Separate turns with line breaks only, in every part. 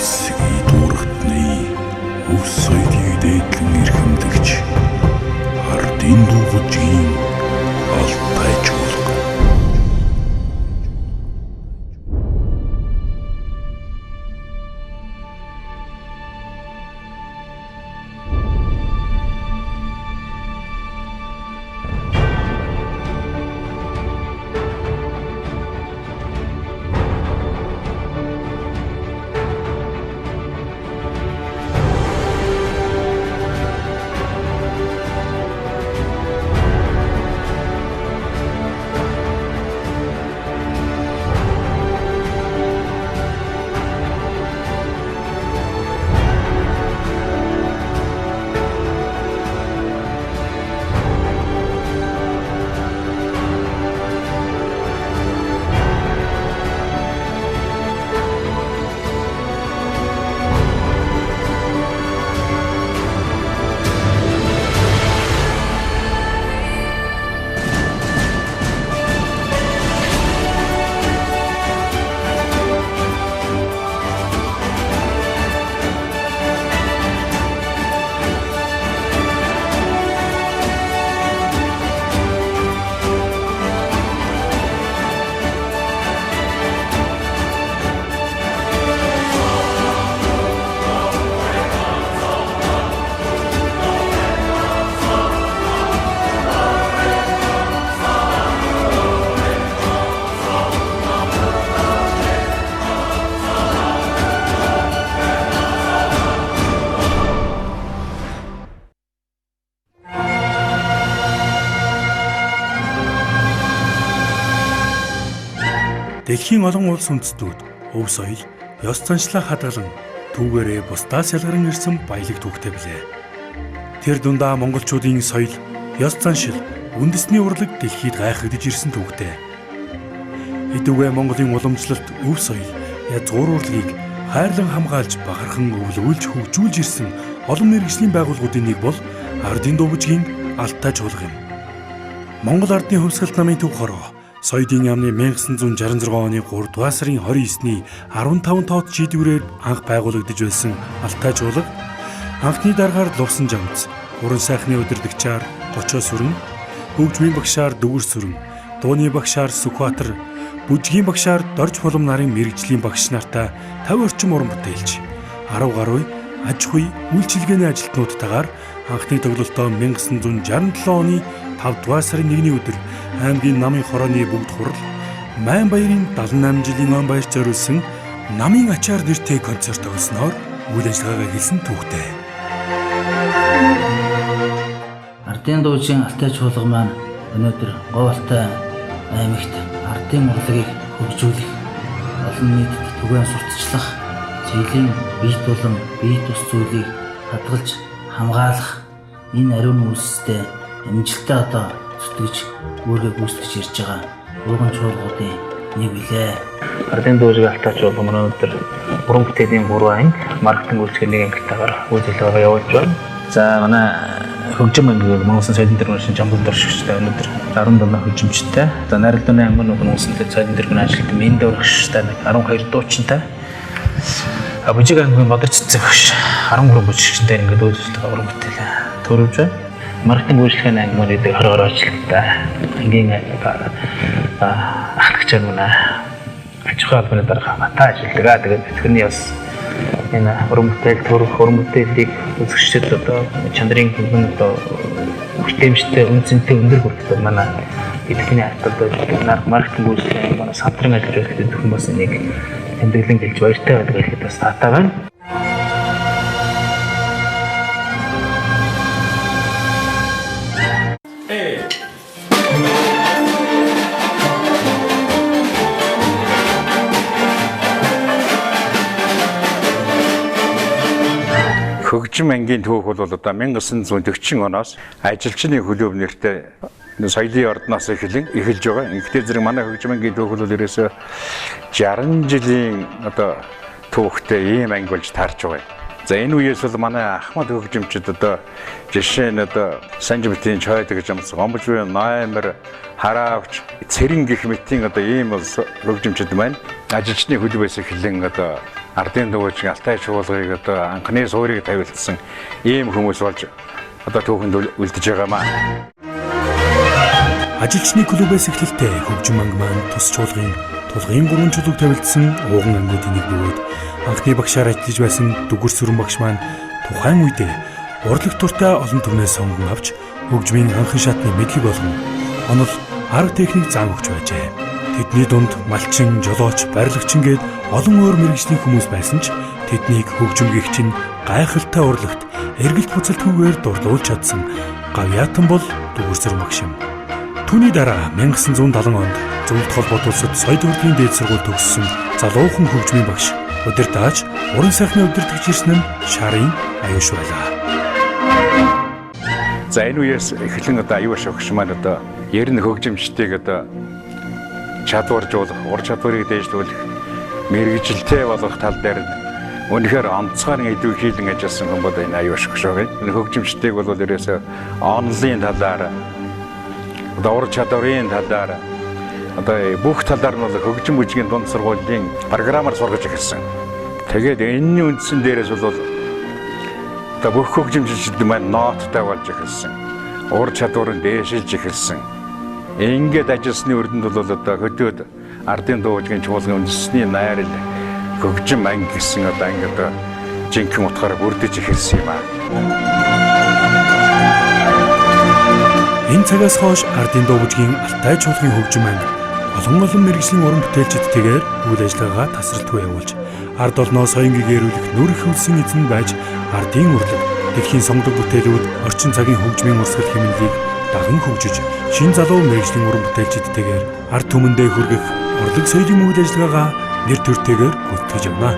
хэсгийг дүүргэтний өв соёлыг дээдлэн эрхэмлэгч ардын дуугжийн алтай чуулга. Дэлхийн олон улс үндэстнүүд өв соёл, ёс заншлаа хадгалан түүгээрээ бусдаас ялгарн ирсэн баялаг түүхтэй билээ. Тэр дундаа монголчуудын соёл, ёс заншил, үндэсний урлаг дэлхийд гайхагдж ирсэн түүхтэй. Хэдүүгээр Монголын уламжлалт, өв соёл, язгуур урлагийг хайрлан хамгаалж, бахархан өвлүүлж хөгжүүлж ирсэн олон мэргэжлийн байгууллагуудын нэг бол ардын дуугжийн алтай чуулга юм. Монгол ардын хувьсгалт намын төв хороо соёлын яамны 1966 оны 3 дугаар сарын 29-ний 15 тоод шийдвэрээр анх байгуулагдаж байсан алтай чуулга анхны дараагаар Лувсан жамц, уран сайхны удирдагчаар Гочоо сүрэн, хөгжмийн багшаар Дүүр сүрэн, дууны багшаар Сүхбаатар, бүжгийн багшаар Дорж Булам нарын мэргэжлийн багш нартай 50 орчим уран бүтээлч, 10 гаруй аж ахуй үйлчилгээний ажилтнуудтайгаар анхны тоглолтоо 1967 оны 5 дугаар сарын 1-ний өдөр аймгийн намын хорооны бүгд хурал Майн баярын 78 жилийн он баярт зориулсан намын ачаар нэртэй концерт өгснөөр үйл ажиллагаагаа эхэлсэн түүхтэй.
Ардын дуугжийн алтай чуулга маань өнөөдөр Говьалтай аймагт ардын урлагийг хөгжүүлэх, олон нийтэд түгээн сурталчлах, соёлын бие тулан, бие тус зүйлийг хадгалж хамгаалах энэ ариун үйлстэй амжилттай одоо зүтгэж өөрийгөө гүйцэтгэж ирж байгаа уран чуулгуудын нэг билээ.
Ардын дуугжийн алтай чуулга маань өнөөдөр уран бүтээлийн 3 анги, маркетинг үйлчилгээний ангитаагаар үйл ажиллагаа явуулж байна. За манай хөгжим анги Монгол соёлын тэргүүн Жамбыл дөршигчтэй өнөөдөр 17 хөгжимчтэй. За найралданы ангын нууцтай соёлын тэргүүн ажилтан Минд өргөштэй 12 дуучинтай. Бүжиг ангийн бодож цэцэг багш 13 бүжигчтэй ингээд үйл ажиллагаа уран бүтээлээ төрөвж байна. Маркетинг үйлчлэгээний анги маань гэдэг 20 ажилтнтай. Ангийн ахлагчаар манай аж ахуй албаны дарга батаа ажилтгаа. Тэгээд тэтгэврийн бас энэ уран бүтээл төрөх уран бүтээлийг үзэгчдэд одоо чанарын хэмжээнд одоо хүртээмжтэй үнцэнтэй өндөр хүртэл манай эдгээр артад маркетинг үйлчлэгээ манай сандрын ажиллаж байгаа зөвхөн бас нэг тэмдэглэн гэлж баяртай байдаг гэхэд бас таатай байна.
Хөгжим ангийн түүх бол одоо 1940 оноос ажилчны хөлөө нэртэй соёлын ордноос эхэлж байгаа. Ингээдэр зэрэг манай хөгжим ангийн түүх бол ерөөсөө 60 жилийн одоо түүхтэй ийм анги болж таарч байгаа. За энэ үеэс бол манай ахмад хөгжимчид одоо жишээ нь одоо Санжимтын Чойд гэж юмс Гомбожвын Ноемер Хараавч Цэрэн гэх мэтийн одоо ийм хөгжимчид маань ажилчны хөлбөөс эхлэн одоо ардын дуучин Алтай чуулгыг одоо анхны суурийг тавилтсан ийм хүмүүс болж одоо түүхэнд үлдэж байгаамаа.
Ажилчны клубээс эхлэлтэй хөгжим анги маань тус чуулгын тулгын 3 чулууг тавилдсан ууган ангуудын нэг бөгөөд анхны багшаар ажиллаж байсан Дүгүр Сүрэн багш маань тухайн үедээ урлаг туртай олон түмнээс сонгон авч хөгжмийн анхан шатны мэдлэг болгон онол арга техник заан өгч байжээ. Тэдний дунд малчин, жолооч, барилгачин гээд олон өөр мэргэжлийн хүмүүс байсан ч тэднийг хөгжим гэгчин гайхалтай урлагт эргэлт буцалтгүйгээр дурлуулж чадсан гавьяатан бол Дүгүр Сүрэн багш юм. Түүний дараа 1970 онд Зөвлөлт холбоот улсад соёл урлагийн дээд сургууль төгссөн залуухан хөгжмийн багш удирдаач уран сайхны удирдагч ирсэн нь Шарын Аюуш байлаа.
За энэ үеэс эхлэн одоо Аюуш багш маань одоо ер нь хөгжимчдийг одоо чадваржуулах, ур чадварыг дээшлүүлэх, мэргэжилтэй болгох тал дээр үнэхээр онцгой идэвхийлэн ажилласан хүн бол энэ Аюуш багш байгаа. Энэ хөгжимчдийг бол ерөөсөө онлын талаар одоо ур чадварын талаар одоо бүх талаар нь бол хөгжим бүжгийн дунд сургуулийн програмаар сургаж эхэлсэн. Тэгээд энэний үндсэн дээрээс бол одоо бүх хөгжимчид маань нооттой болж эхэлсэн. Ур чадвар нь дээшилж эхэлсэн. Ингээд ажилласны үрдэнд бол одоо хөдөөд ардын дуужгийн чуулган үндэсний найрал хөгжим анги гэсэн одоо ингээд жинхэнэ утгаараа бүрдэж эхэлсэн юм аа.
Энэ цагаас хойш ардын дуужгийн Алтай чуулгын хөгжим анги олон мэргэжлийн уран бүтээлчдтэйгээр үйл ажиллагаагаа тасралтгүй явуулж ард олноо соён гэгэрүүлэх нүр их хөлсөн эзэн байж ардын урлаг, дэлхийн сонгодог бүтээлүүд, орчин цагийн хөгжмийн урсгал хэмнэлийг даган хөгжиж, шин залуу мэргэжлийн уран бүтээлчдтэйгээр ард түмэндээ хүргэх урлаг соёлын үйл ажиллагаагаа нэр төртэйгээр гүйцэтгэж явна.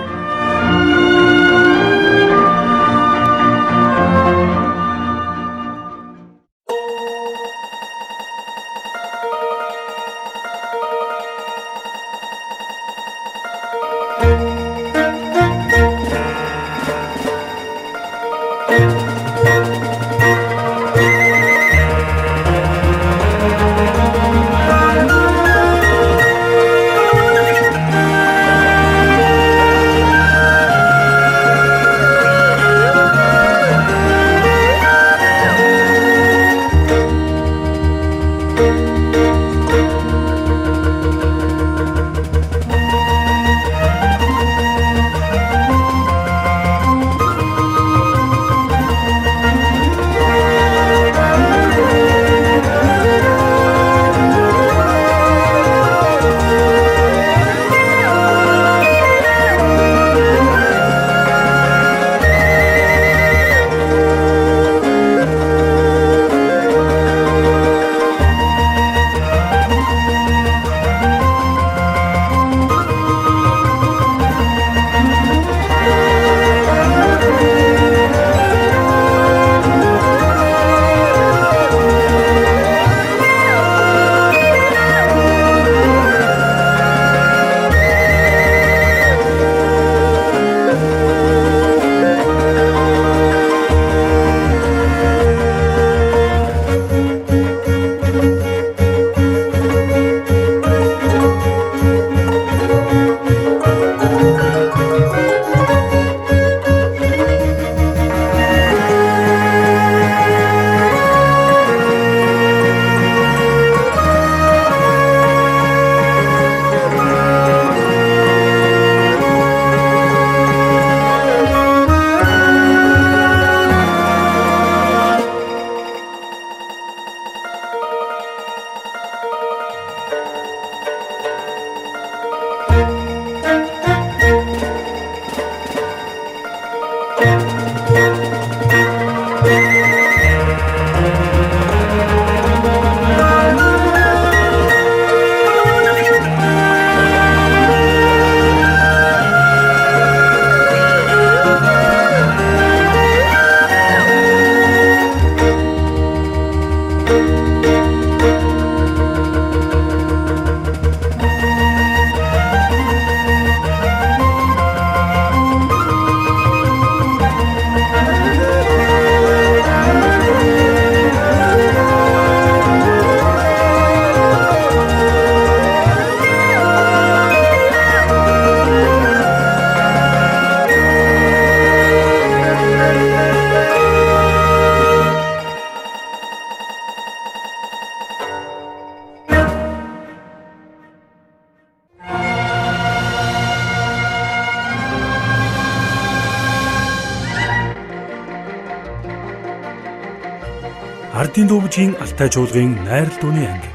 Ардын дуугийн Алтай чуулгын найрал дууны анги.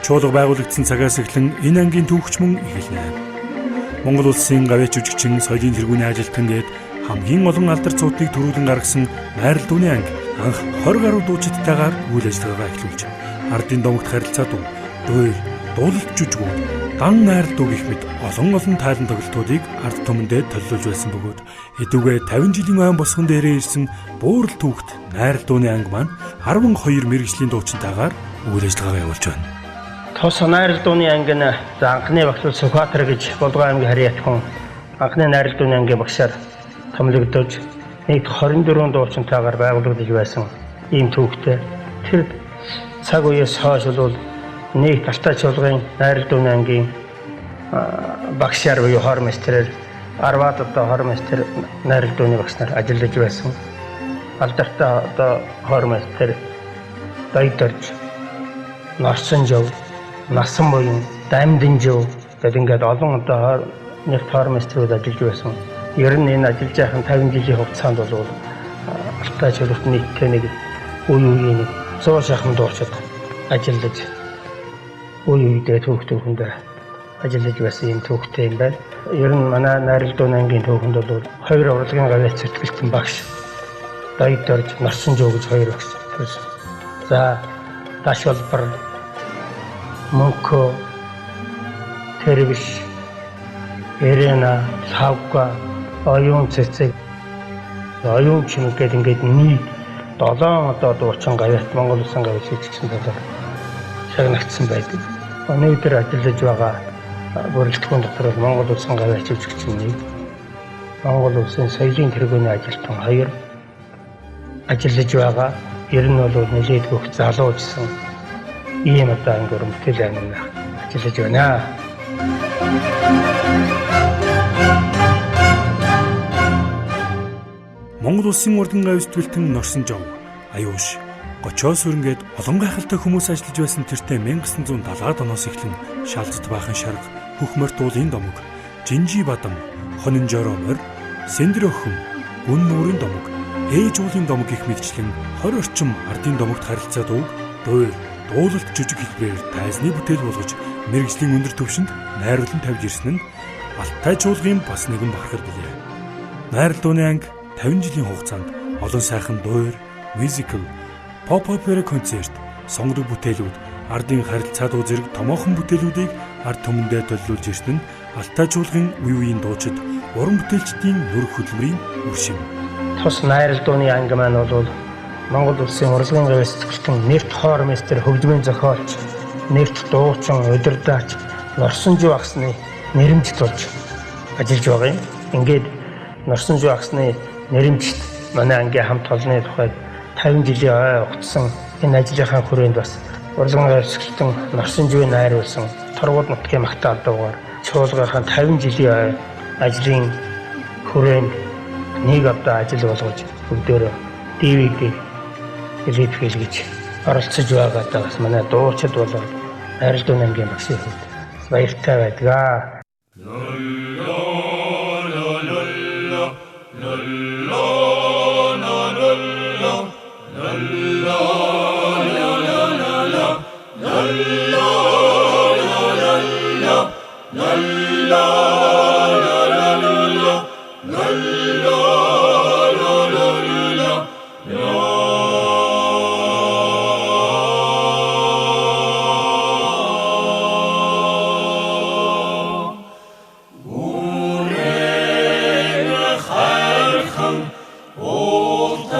Чуулга байгуулагдсан цагаас эхлэн энэ ангийн түүхч мөн эхэлнэ. Монгол улсын гавьяач жүжигчин соёлын тэргүүний ажилтан гээд хамгийн олон алдар цуудыг төрүүлэн гаргасан найрал дууны анги анх 20 гаруй дуучидтайгаар үйл ажиллагаагаа эхлүүлж ардын домогт харилцаа дуу, дуйл, дуулалт жүжигүүд, дан найрал дуу гэх мэт олон тайлан тоглолтуудыг ард түмэндээ төлөвлөж байсан бөгөөд хэдүүгээ 50 жилийн ойн босгон дээрээ ирсэн буурал түүхт найрал дууны анги маань 12 мэргэжлийн дуучинтайгаар үйл ажиллагаагаа явуулж байна.
Тос найрал дууны анги нь анхны багш Сүхбаатар гэж Булган аймгийн Харьяат хүн анхны найрал дууны ангийн багшаар томилогдож нийт 24 дуучинтайгаар байгуулагдаж байсан ийм түүхтэй. Тэр цаг үеэс хойш бол нийт Алтай чуулгын найрал дууны ангийн багшаар буюу хормейстерээр 10-аад одоо хормейстер найрал дууны багш нар ажиллаж байсан. Алдартай одоо хормейстер Дайдорж, Норсон жив, Насан буян, Дамдын жив гэдэг ингээд олон одоо нэг хормейстерүүд ажиллаж байсан. Ер нь энэ ажиллаж байхын 50 жилийн хугацаанд бол Алтай чуулгад нийтдээ нэг үеийн 100 шахам дуучид ажиллаж үеийдээ түүхэндээ ажиллаж байсан юм түүхтэй юм байна. Ер нь манай найрал дууны ангийн түүхэнд бол 2 урлагийн гавьяач цэцгэлтэн багш Дайдорж, Норсон жив гэж 2 багш байсан. За Дашвалбар, Мөнхөө, Тэрвиш, Эрена, Савга, Оюун цэцэг, Оюун чимэг гэдэг ингээд нийт 7 одоо дуучин гавьяат Монгол улсын гавьяач жүжигчин талаар шагнагдсан байдаг. Өнөөдөр ажиллаж байгаа бүрэлдэхүүн дотор Монгол улсын гавьяач жүжигчин 1, Монгол улсын соёлын тэргүүний ажилтан 2 ажиллаж байгаа. Ер нь бол нэлээд бүх залуужсан ийм одоо анги өрөмтөл анги ажиллаж байна.
Монгол улсын урдын гавь сэтгэлтэн Норсон жив, Аюуш, Гочоос өрнгээд олон гайхалтай хүмүүс ажиллаж байсан тэртээ 1970-аад оноос эхлэн Шалзад баахан шарга, Хөхмөрт уулын домог, Жинжи бадам, Хонин жороомор, Сэндэр охин, Гүн нүүрийн домог, Ээж уулын домог гэх мэтчлэн 20 орчим ардын домогт харилцаа дууг, дуйл, дуулалт жүжиг хэлбэрээр тайзны бүтээл болгож мэргэжлийн өндөр түвшинд найруулан тавьж ирсэн нь Алтай чуулгын бас нэгэн бахархал билээ. Найрал дууны анги 50 жилийн хугацаанд олон сайхан дуур, мюзикл, pop opera концерт, сонгодог бүтээлүүд, ардын харилцаа дуу зэрэг томоохон бүтээлүүдийг ард түмэндээ төлөвлөж ирсэн нь Алтай чуулгын үеийн дуучид уран бүтээлчдийн нүрх хөдөлмөрийн үр шим.
Тус найрал дууны анги маань бол Монгол улсын урлагийн гавьяач цэцгэлтэн нэрт хормейстер хөгжмийн зохиолч, нэрт дуучин, удирдаач Норсон жив агсны нэрэмжт болж ажиллаж байгаа юм. Ингээд Норсон жив агсны нэрэмжт манай ангийн хамт олонны тухайд 50 жилийн ой хугацсан энэ ажлынхаа хүрээнд бас урлагийн гавьяач цэцгэлтэн Норсон живийг найруулсан Торгууд нутгийн магтаал дуугаар чуулгынхаа 50 жилийн ой ажлын хүрээнд нэг одоо ажил болгож бүгдөө DVD хэлж оролцож байгаадаа бас манай дуучид болоод найрал дууны ангийн багшийн хувьд баяртай байдаг.
Old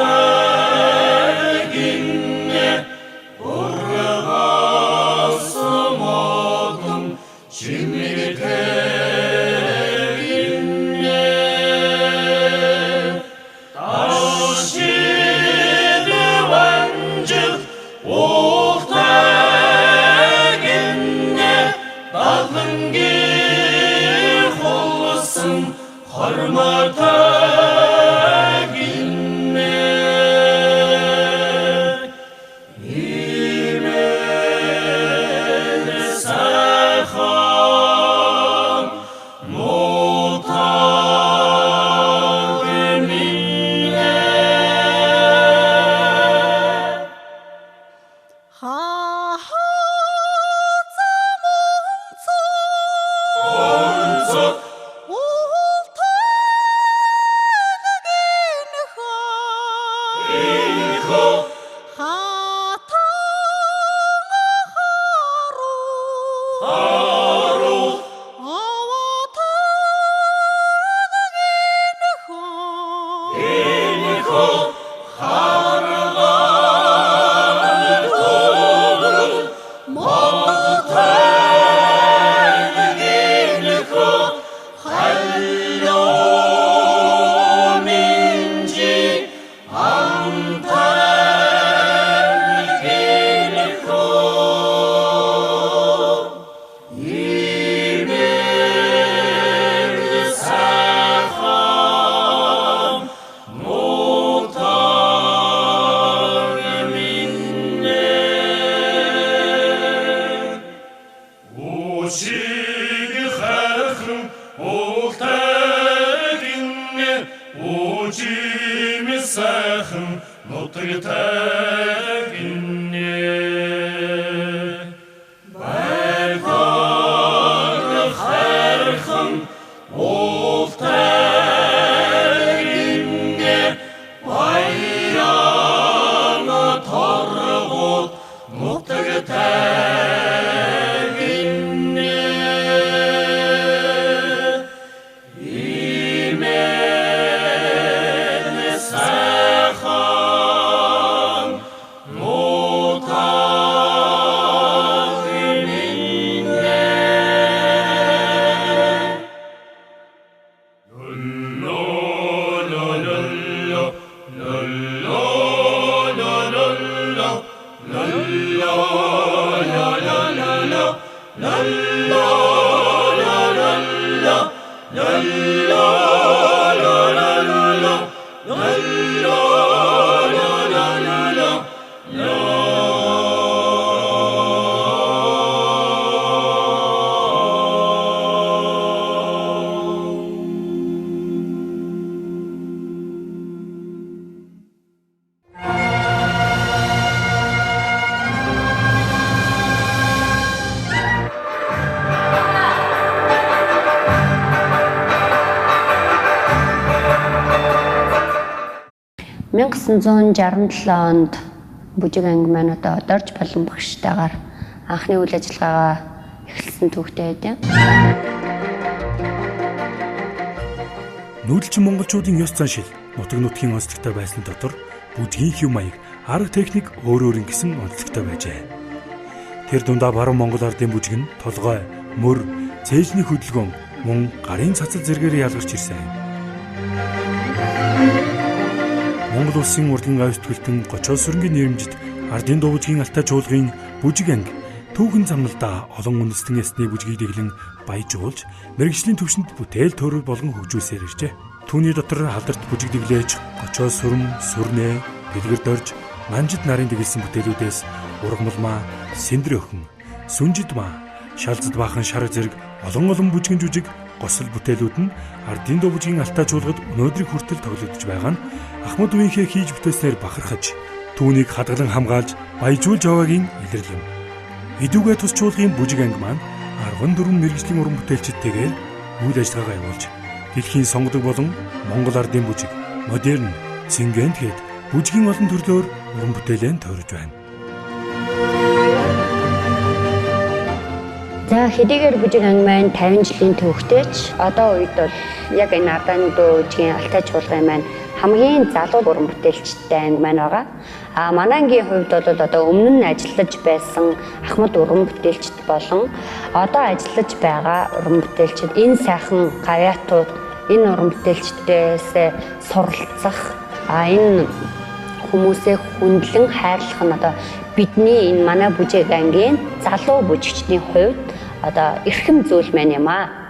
(1967) онд бүжиг анги маань одоо одоорч болон багштайгаар анхны үйл ажиллагаагаа эхэлсэн түүхтэй байдаг.
Нүүдэлчин монголчуудын ёс заншил нутаг нутгийн онцлогтой байсан дотор бүжгийн хэв маяг, арга техник өөр ингэсэн онцлогтой байжээ. Тэр дундаа баруун Монгол ардын бүжиг нь толгой, мөр, цээжний хөдөлгөөн, мөн гарын цацал зэргээр ялгарч ирсэн. Монгол улсын урлагийн гавь сэтгүүлтэн Гочоос сүрэнгийн нэрмжид ардын дуу бүжгийн алтай чуулгын бүжиг анги түүхэн замналдаа олон үндэстэн ясны бүжгийг дэглэн баяжуулж мэрэгжлийн төвшөнд бүтээл төрөл болгон хөгжүүлсээр иржээ. Түүний дотор халдарт бүжиг дэглэж Гочоос сүрэн, сүрнэ, бэлгэр дорж, манжид нарын дэглэсэн бүтээлүүдээс ургамалмаа, сэндэр өхөн, сүнжид маа, шалзад баахан шарга зэрэг олон бүжгийн жүжиг госол бүтээлүүд нь ардын дуу бүжгийн алтай чуулгад өнөөдрийг хүртэл тоглогдож байгаа нь Ахмад үеийнхээ хийж бүтээснээр бахархаж түүнийг хадгалан хамгаалж баяжуулж яваагийн илэрл юм. Идүүгээ тус чуулгын бүжиг анги маань 14 мэрэгжлийн уран бүтээлчдтэйгээр үйл ажиллагаагаа явуулж дэлхийн сонгодог болон Монгол ардын бүжиг, модерн, цингэн гээд бүжгийн олон төрлөөр уран бүтээлээ тойрож байна.
За хэдийгээр бүжиг анги маань 50 жилийн түүхтэйч одоо үед бол яг энэ ардын дуу бүжгийн алтай чуулгын маань хамгийн залуу уран бүтээлчтэй анги маань байгаа. Манай ангийн хувьд бол одоо өмнө нь ажиллаж байсан Ахмад уран бүтээлчд болон одоо ажиллаж байгаа уран бүтээлчд энэ сайхан гавьяатууд энэ уран бүтээлчдээс суралцах энэ хүмүүсээ хүндлэн хайрлах нь одоо бидний энэ манай бүжиг ангийн залуу бүжигчдийн хувьд одоо эрхэм зүйл маань юм аа.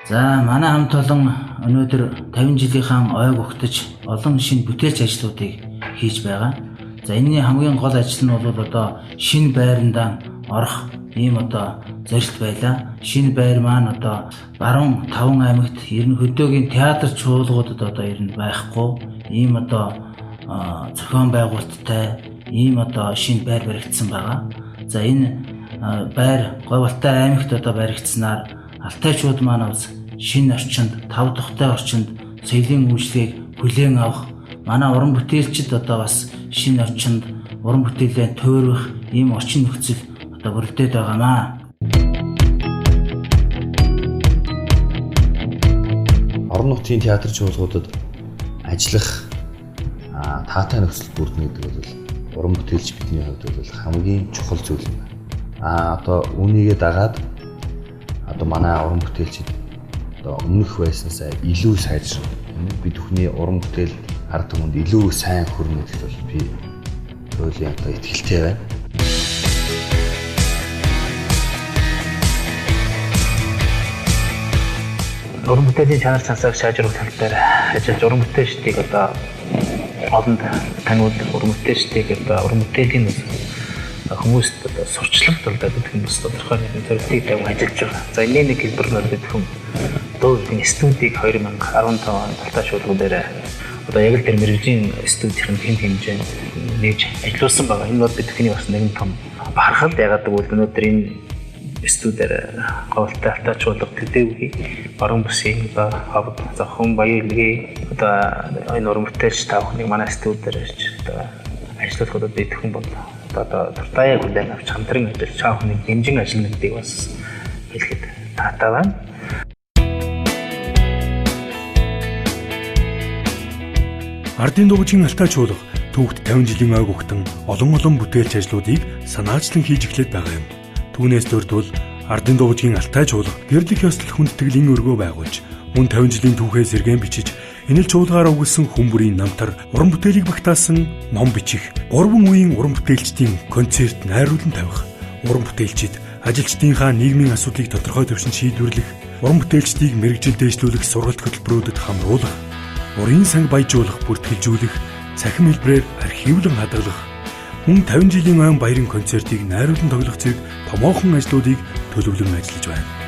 За манай хамт олон өнөөдөр 50 жилийнхэн ойг өгтөж олон шинэ бүтээлч ажлуудыг хийж байгаа. За энэний хамгийн гол ажил нь бол одоо шинэ байрандаа орох ийм одоо зорилт байлаа. Шинэ байр маань одоо баруун 5 аймагт ер нь хөдөөгийн театр чуулгуудад одоо ер нь байхгүй ийм одоо зохион байгуулалттай ийм одоо шинэ байр баригдсан байгаа. За энэ байр Говьалтай аймагт одоо баригдсанаар алтайчууд маань бас шинэ орчинд, тав тухтай орчинд соёлын үйлчлэгийг хүлээн авах, манай уран бүтээлчид одоо бас шинэ орчинд уран бүтээлээ туурах ийм орчин нөхцөл одоо бүрдээд байгаамаа.
Орон нутгийн театр чуулгуудад ажиллах таатай нөхцөл бүрдэнэ гэдэг бол уран бүтээлч бидний хувьд бол хамгийн чухал зүйл юм. Одоо үүнийгээ дагаад одоо манай уран бүтээлчид одоо өмнөх байснасаа илүү сайжрах, бид бүхний уран бүтээл ард түмэнд илүү сайн хүрнэ гэдэгт бол би туйлын одоо итгэлтэй байна.
Уран бүтээлийн чанар цансааг сайжруулах тал дээр ажиллаж уран бүтээлчдийг одоо олонд таниуд уран бүтээлчдийг одоо уран бүтээлийн хүмүүст одоо сурчлалт болдог гэдэг нь бас тодорхой нэгэн зорилтыг тавьж ажиллаж байгаа. За энэ нэг хэлбэр нь бид хүн дуугийн студийг 2015 онд Алтай чуулган дээр одоо яг л тэр мэргэжийн студийн хэмжээнд нээж ажилласан байгаа. Энэ бол бидний бас нэгэн том бахархал. Ягаад гэвэл өнөөдөр энэ студиэр Говьалтай Алтай чуулган төдийгүй баруун бүсийн одоо хавд зөвхөн баялагын одоо энэ уран бүтээлч тавхныг манай студиэр одоо ажиллах удаа бид хүн бол одоо туртаа хүлээн авч хамтран ажиллаж чаахны дэмжин ажиллана гэдгийг бас хэлэхэд таатай байна.
Ардын дуугийн Алтай чуулга түүхт 50 жилийн ойг өгтөн олон бүтээлч ажлуудыг санаачлаган хийж эхлэх байгаа юм. Түүнээс дөрвөл Ардын дуугийн Алтай чуулга гэрлэх ёслол хүндэтгэлийн өргөө байгуулж мөн 50 жилийн түүхээ сэргээн бичиж энэ л чуулгаараа өгсөн хүн бүрийн намтар уран бүтээлийг багтаасан ном бичих, 3 үеийн уран бүтээлчдийн концерт найруулан тавих, уран бүтээлчид ажилчдынхаа нийгмийн асуудлыг тодорхой төвшин шийдвэрлэх, уран бүтээлчдийг мэргэжил дэвшлүүлэх сургалт хөтөлбөрүүдэд хамруулах, урын санг баяжуулах, бүртгэлжүүлэх, цахим хэлбэрээр архивлан хадгалах, мөн 50 жилийн ойн баярын концертыг найруулан тоглох зэрэг томоохон ажлуудыг төлөвлөн ажиллаж байна.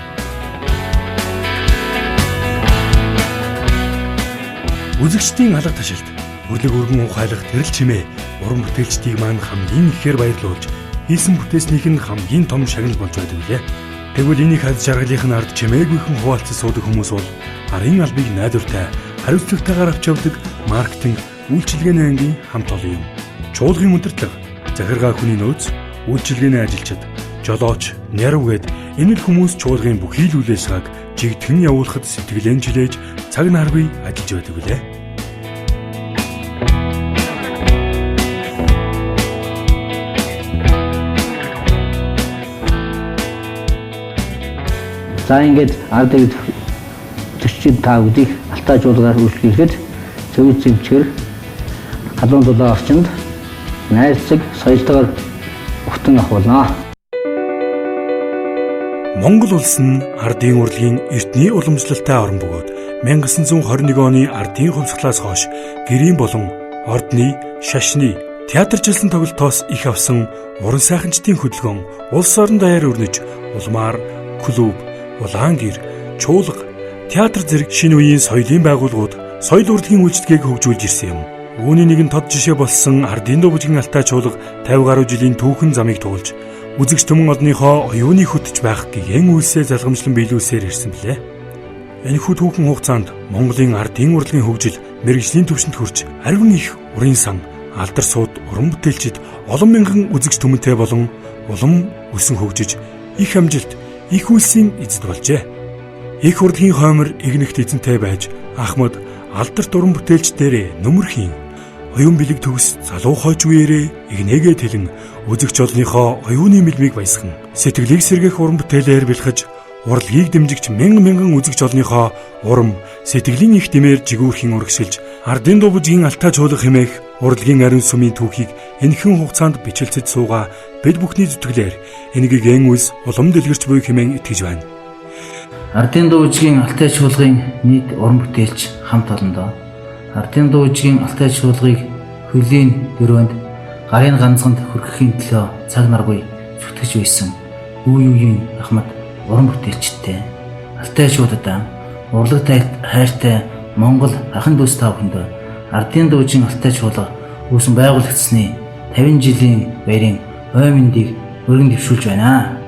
Үзэгчдийн алга ташилт, өрлөг өргөн ухайлах тэрэл чимээ уран бүтээлчдийг маань хамгийн ихээр баярлуулж, хийсэн бүтээснийх нь хамгийн том шагнал болж байдаг үлээ. Тэгвэл энийг хад жаргалынхын ард чимээгүйхэн хуваалцаж суудаг хүмүүс бол арын албыг найдвартай, хариуцлагатайгаар авч явдаг маркетинг, үйлчилгээний ангийн хамт олон юм. Чуулгын удирдлага, захиргаа хүний нөөц, үйлчилгээний ажилчид, жолооч, няруу гээд энэ л хүмүүс чуулгын бүхий л үйл ажиллагааг жигдхэн явуулахад сэтгэлэн жилээж цаг наргүй ажиллаж байдаг үлээ.
За ингээд ардыг 45 гэдгийг Алтай чуулгаар үйлчлэхэд зөв зэмчгэр халуун дулаан орчинд найрцаг соёлтойгоор өгтөн авахулнаа.
Монгол улс нь ардын урлагийн эртний уламжлалтай орн бөгөөд 1921 оны ардын хувьсгалаас хойш гэрийн болон ордны, шашны, театржилсан тоглолтоос их авсан уран сайханчдын хөдөлгөөн улс орон даяар өрнөж улмаар, клуб, улаан гэр, чуулга, театр зэрэг шинэ үеийн соёлын байгууллагууд соёл урлагийн үйлчлэгийг хөгжүүлж ирсэн юм. Үүний нэгэн тод жишээ болсон Ардын дуугийн Алтай чуулга 50 гаруй жилийн түүхэн замыг туулж үзэгч түмэн одныхоо оюуны хөтж байх гэгэн үйлсээ залгамжлан биелүүлсээр ирсэн билээ. Энэхүү түүхэн хугацаанд Монголын ардын урлагийн хөгжил мэргэжлийн түвшинд хүрч ариун их урын сан, алдар сууд, уран бүтээлчид олон мянган үзэгч түмэнтэй болон улам өсөн хөгжиж их амжилт, их үйлсийн эзэд болжээ. Их урлагийн хоймор игнэгт эзэнтэй байж Ахмад алдарт уран бүтээлчдэрээ нөмөрхийн оюун бэлэг төгс залуу хойч үеэрээ игнээгээ тэлэн үзэгч олныхоо оюуны мэлмиг баясган сэтгэлийг сэргээх уран бүтээлээр бэлхэж урлагийг дэмжигч мянган үзэгч олныхоо урам сэтгэлийн их дэмээр жигүүрхийн урагшилж Ардын дуугийн Алтай чуулга хэмээх урлагийн ариун сүмийн түүхийг энэхэн хугацаанд бичлэлцэж суугаа бид бүхний зүтгэлээр энэгийг эн үйлс улам дэлгэрч буй хэмээн итгэж байна.
Ардын дуу үжигийн алтай чуулгын нийт уран бүтээлч хамт олондоо Ардын дуу үжигийн алтай чуулгыг хөлийн дөрөөнд гарын ганцганд хүргэхийн төлөө цаг наргүй зүтгэж байсан үеийн ахмад уран бүтээлчтэй алтай шуудаа урлагтай хайртай Монгол ахын дүүс та бүхэнд Ардын дуу үжигийн алтай чуулга үүсэн байгуулагдсны 50 жилийн баярын ой мэндийг өргөн дэвшүүлж байна.